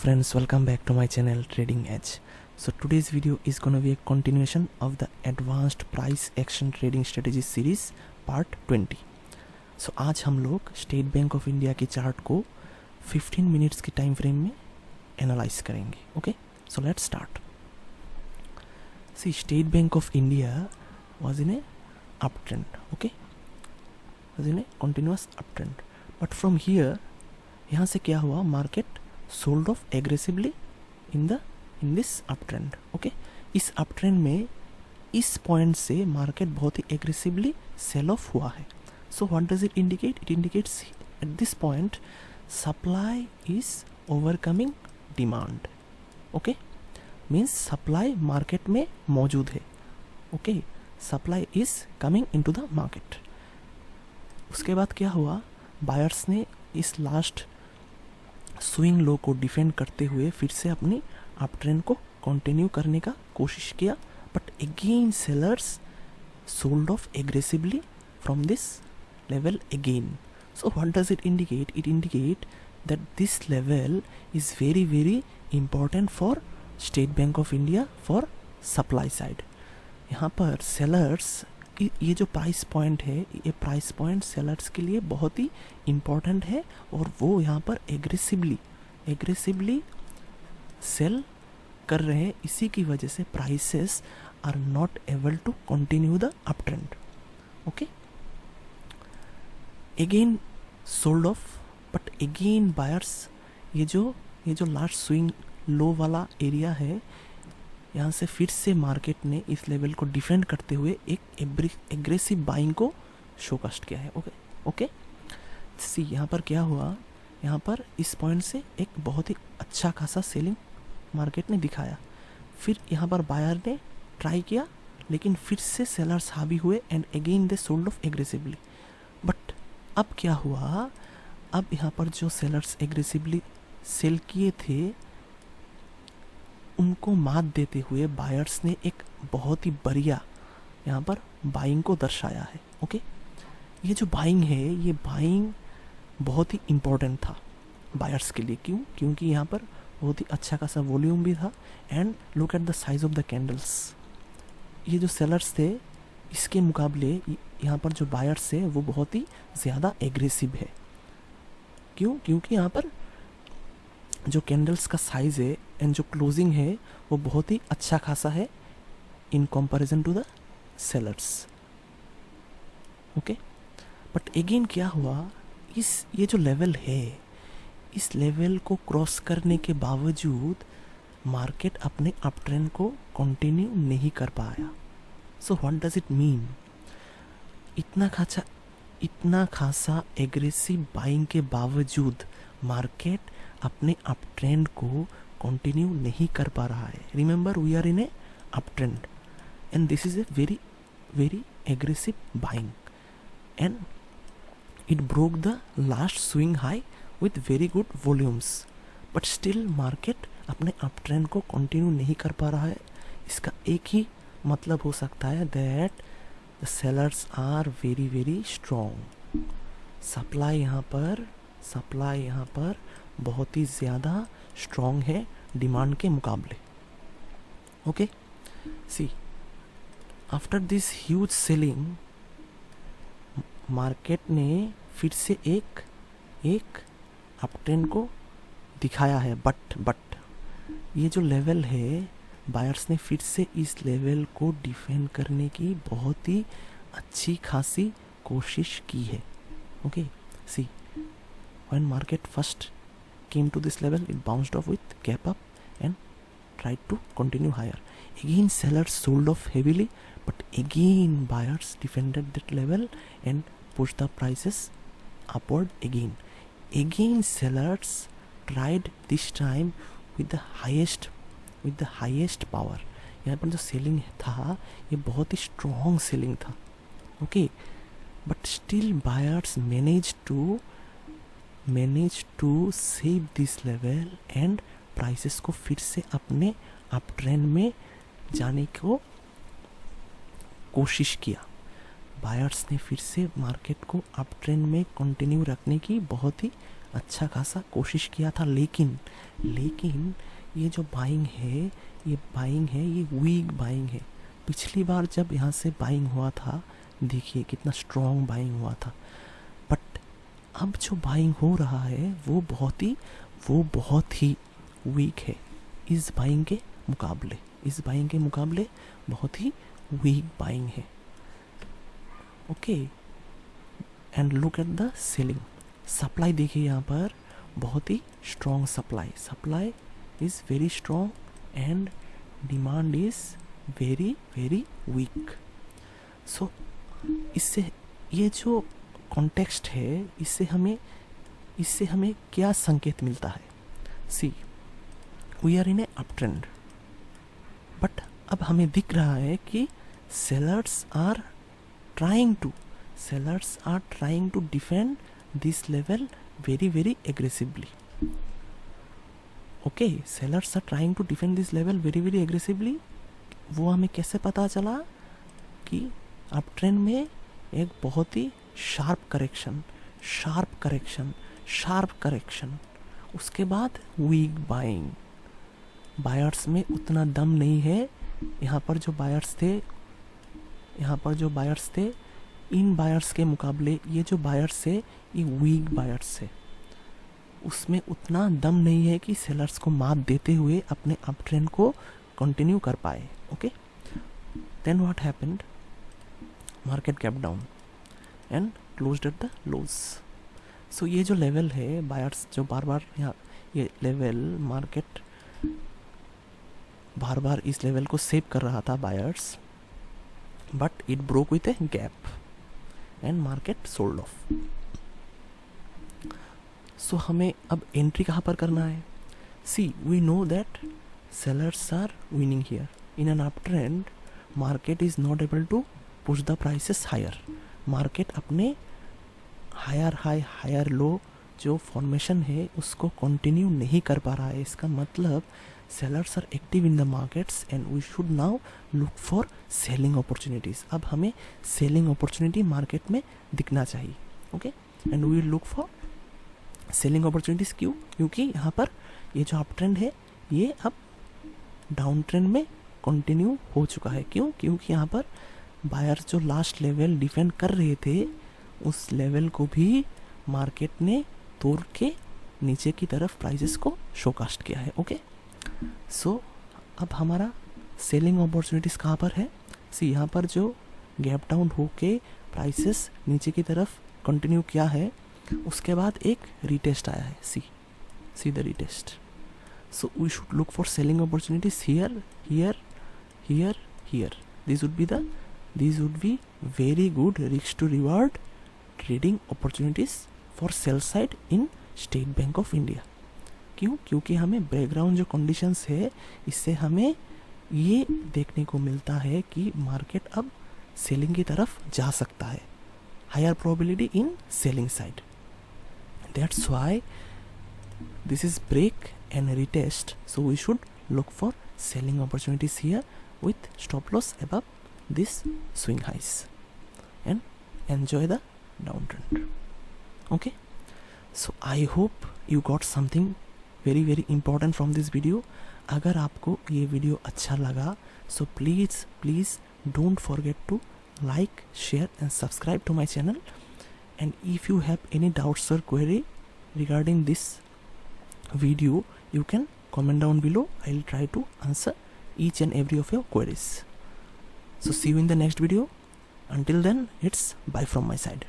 friends, welcome back to my channel Trading Edge. So today's video is gonna be a continuation of the advanced price action trading strategy series part 20. So आज हम लोग State Bank of India की chart को 15 minutes की time frame में analyse करेंगे. Okay, so let's start. See, State Bank of India was in a uptrend. Okay, was in a continuous uptrend, but from here यहाँ से क्या हुआ, market sold of aggressively in this uptrend. Okay, इस uptrend में इस point से market बहुत ही aggressively cell of हुआ है. So what does it indicate? It indicates at this point supply is overcoming demand. Okay, means supply market में मौजूद है. Okay, supply is coming into the market. उसके बाद क्या हुआ, बायर्स ने इस लास्ट स्विंग लो को डिफेंड करते हुए फिर से अपनी अप ट्रेंड को कंटिन्यू करने का कोशिश किया, but again sellers sold off aggressively from this level again. So what does it indicate? It indicate that this level is very very important for state Bank of India for supply side. यहाँ पर sellers, ये जो price point है, ये price point sellers के लिए बहुत ही important है और वो यहाँ पर एग्रेसिवली सेल कर रहे हैं. इसी की वजह से prices are not able to continue the up trend. Okay, again sold off, but again buyers, ये जो लास्ट स्विंग लो वाला एरिया है, यहाँ से फिर से मार्केट ने इस लेवल को डिफेंड करते हुए एक एग्रेसिव बाइंग को शोकास्ट किया है. ओके, सी, यहाँ पर क्या हुआ, यहाँ पर इस पॉइंट से एक बहुत ही अच्छा खासा सेलिंग मार्केट ने दिखाया. फिर यहाँ पर बायर ने ट्राई किया, लेकिन फिर से सेलर्स हावी हुए and again they sold off aggressively. But अब क्या हुआ, अब यहाँ पर जो सेलर्स एग्रेसिवली सेल किए थे उनको मात देते हुए बायर्स ने एक बहुत ही बढ़िया यहाँ पर बाइंग को दर्शाया है. ओके, ये जो बाइंग है, ये बाइंग बहुत ही इम्पोर्टेंट था बायर्स के लिए. क्योंकि यहाँ पर बहुत ही अच्छा खासा वॉल्यूम भी था. And look at the size of the candles. ये जो सेलर्स थे, इसके मुकाबले यहाँ पर जो बायर्स है वो बहुत ही ज़्यादा एग्रेसिव है. क्योंकि यहाँ पर जो कैंडल्स का साइज़ है एंड जो क्लोजिंग है वो बहुत ही अच्छा खासा है in comparison to the sellers. Okay, but again क्या हुआ, ये जो लेवल है, इस लेवल को क्रॉस करने के बावजूद मार्केट अपने अप ट्रेंड को कंटिन्यू नहीं कर पाया. So what does it mean? इतना खासा एग्रेसिव बाइंग के बावजूद मार्केट अपने अप ट्रेंड को कंटिन्यू नहीं कर पा रहा है. Remember, we are in a up trend and this is a very very aggressive buying and it broke the last swing high with very good volumes. But still market अपने up trend को continue नहीं कर पा रहा है. इसका एक ही मतलब हो सकता है, that the sellers are very very strong. Supply यहाँ पर बहुत ही ज़्यादा स्ट्रॉन्ग है डिमांड के मुकाबले. Okay, see, after this huge selling market ने फिर से एक अपट्रेंड को दिखाया है. बट ये जो लेवल है, बायर्स ने फिर से इस लेवल को डिफेंड करने की बहुत ही अच्छी खासी कोशिश की है. Okay, see, when market first came to this level, it bounced off with gap up and tried to continue higher. Again sellers sold off heavily, but again buyers defended that level and pushed the prices upward again. Sellers tried this time with the highest power. यहाँ पर जो selling था, ये बहुत ही strong selling था. Okay, but still buyers manage to save this level and prices को फिर से अपने अप ट्रेंड में जाने को कोशिश किया. बायर्स ने फिर से मार्केट को अप ट्रेंड में कंटिन्यू रखने की बहुत ही अच्छा खासा कोशिश किया था, लेकिन ये जो बाइंग है ये वीक बाइंग है। पिछली बार जब यहाँ से बाइंग हुआ था, देखिए कितना स्ट्रॉन्ग बाइंग हुआ था, बट अब जो बाइंग हो रहा है वो बहुत ही वीक है। इस बाइंग के मुकाबले बहुत ही वीक बाइंग है। Okay, and look at the selling. Supply देखिए, यहाँ पर बहुत ही strong supply is very strong and demand is very very weak. So इससे ये जो कॉन्टेक्स्ट है, इससे हमें क्या संकेत मिलता है? See, we are in a up trend, but अब हमें दिख रहा है कि sellers are trying to defend this level very very aggressively. Okay, sellers are trying to defend this level very very aggressively. वो हमें कैसे पता चला? कि अप ट्रेंड में एक बहुत ही शार्प करेक्शन, उसके बाद वीक बाइंग। बायर्स में उतना दम नहीं है। यहाँ पर जो बायर्स थे, इन बायर्स के मुकाबले ये जो बायर्स है ये वीक बायर्स है। उसमें उतना दम नहीं है कि सेलर्स को मात देते हुए अपने अप ट्रेंड को कंटिन्यू कर पाए। Okay, then what happened? Market gap down and closed at the lows. So ये जो लेवल है, बायर्स जो बार यहाँ ये लेवल, मार्केट बार इस लेवल को सेव कर रहा था buyers, but it broke with a gap and market sold off. So हमें अब एंट्री कहाँ पर करना है? See, we know that sellers are winning here. In an uptrend, market is not able to push the prices higher. Market अपने higher high higher low जो formation है उसको कंटिन्यू नहीं कर पा रहा है। इसका मतलब sellers are active in the markets and we should now look for selling opportunities. अब हमें selling opportunity मार्केट में दिखना चाहिए। Okay, and we will look for selling opportunities। क्यों? क्योंकि यहाँ पर ये जो अप ट्रेंड है ये अब डाउन ट्रेंड में कंटिन्यू हो चुका है। क्यों? क्योंकि यहाँ पर बायर्स जो लास्ट लेवल डिफेंड कर रहे थे उस लेवल को भी मार्केट ने तोड़ के नीचे की तरफ प्राइसेस को शोकास्ट किया है। ओके, सो अब हमारा सेलिंग अपॉर्चुनिटीज़ कहाँ पर है? सी, यहाँ पर जो गैप डाउन होके प्राइसेस नीचे की तरफ कंटिन्यू किया है, उसके बाद एक रीटेस्ट आया है। See the retest. So we should look for selling opportunities here. These would be very good risk to reward trading opportunities for sell side in State Bank of India. क्यों? क्योंकि हमें बैकग्राउंड जो conditions है इससे हमें ये देखने को मिलता है कि मार्केट अब सेलिंग की तरफ जा सकता है। Higher probability in selling side. That's why this is break and retest, so we should look for selling opportunities here with stop loss above this swing highs and enjoy the downtrend. Okay, so I hope you got something very very important from this video. अगर आपको ये video अच्छा लगा so please don't forget to like, share and subscribe to my channel. And if you have any doubts or query regarding this video, you can comment down below. I'll try to answer each and every of your queries. So see you in the next video. Until then, it's bye from my side.